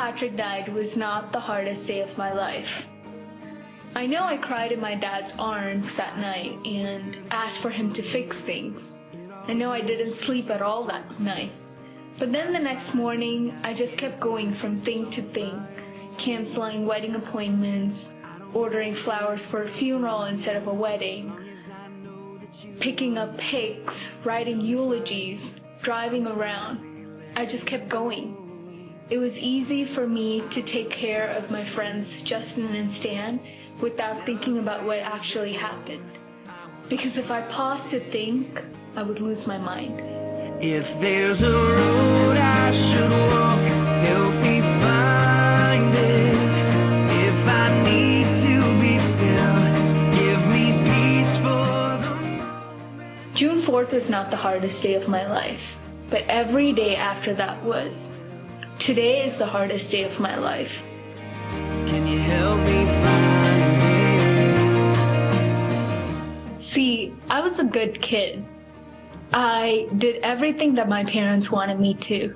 Patrick died was not the hardest day of my life. I know I cried in my dad's arms that night and asked for him to fix things. I know I didn't sleep at all that night. But then the next morning, I just kept going from thing to thing, canceling wedding appointments, ordering flowers for a funeral instead of a wedding, picking up pics, writing eulogies, driving around. I just kept going. It was easy for me to take care of my friends Justin and Stan without thinking about what actually happened. Because if I paused to think, I would lose my mind. If there's a road I should walk, help me find it. If I need to be still, give me peace for the moment. June 4th was not the hardest day of my life, but every day after that was. Today is the hardest day of my life. Can you help me find it? See, I was a good kid. I did everything that my parents wanted me to.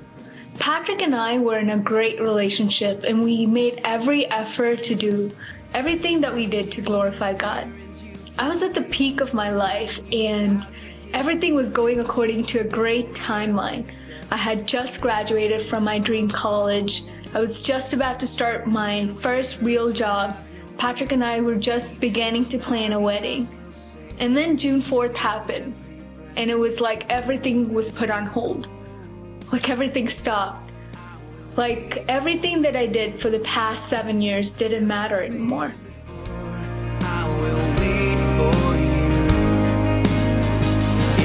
Patrick and I were in a great relationship, and we made every effort to do everything that we did to glorify God. I was at the peak of my life, and everything was going according to a great timeline. I had just graduated from my dream college. I was just about to start my first real job. Patrick and I were just beginning to plan a wedding. And then June 4th happened, and it was like everything was put on hold. Like everything stopped. Like everything that I did for the past 7 years didn't matter anymore. I will wait for you.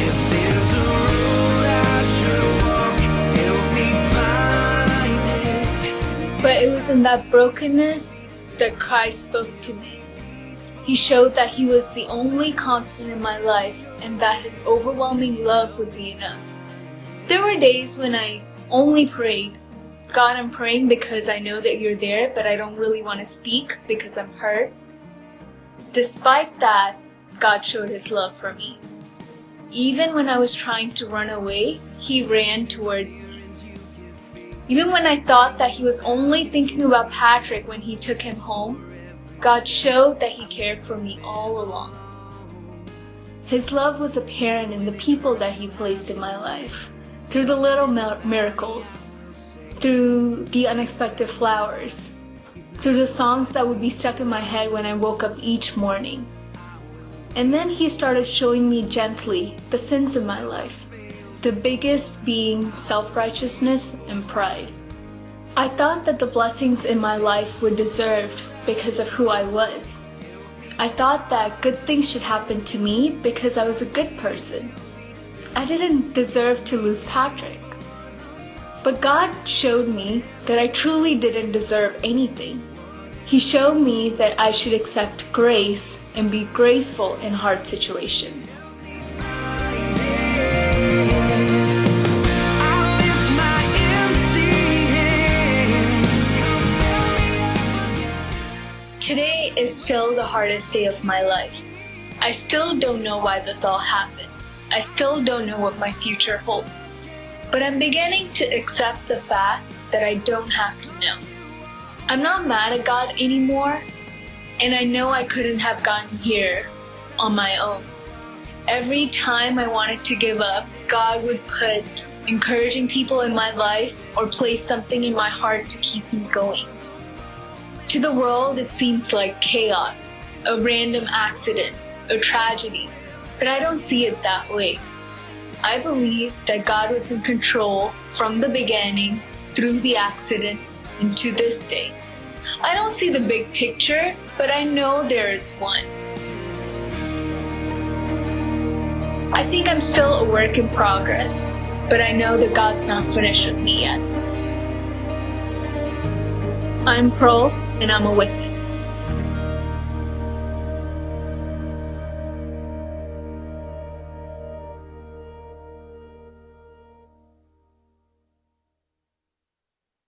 If there's a road I should walk, help me find it. But it was in that brokenness that Christ spoke to me. He showed that He was the only constant in my life and that His overwhelming love would be enough. There were days when I only prayed, God, I'm praying because I know that you're there, but I don't really want to speak because I'm hurt. Despite that, God showed His love for me. Even when I was trying to run away, He ran towards me. Even when I thought that He was only thinking about Patrick when He took him home, God showed that He cared for me all along. His love was apparent in the people that He placed in my life, through the little miracles, through the unexpected flowers, through the songs that would be stuck in my head when I woke up each morning. And then He started showing me gently the sins of my life, the biggest being self-righteousness and pride. I thought that the blessings in my life were deserved because of who I was. I thought that good things should happen to me because I was a good person. I didn't deserve to lose Patrick. But God showed me that I truly didn't deserve anything. He showed me that I should accept grace and be graceful in hard situations. Today is still the hardest day of my life. I still don't know why this all happened. I still don't know what my future holds. But I'm beginning to accept the fact that I don't have to know. I'm not mad at God anymore, and I know I couldn't have gotten here on my own. Every time I wanted to give up, God would put encouraging people in my life or place something in my heart to keep me going. To the world, it seems like chaos, a random accident, a tragedy, but I don't see it that way. I believe that God was in control from the beginning, through the accident, and to this day. I don't see the big picture, but I know there is one. I think I'm still a work in progress, but I know that God's not finished with me yet. I'm Pearl, and I'm a witness.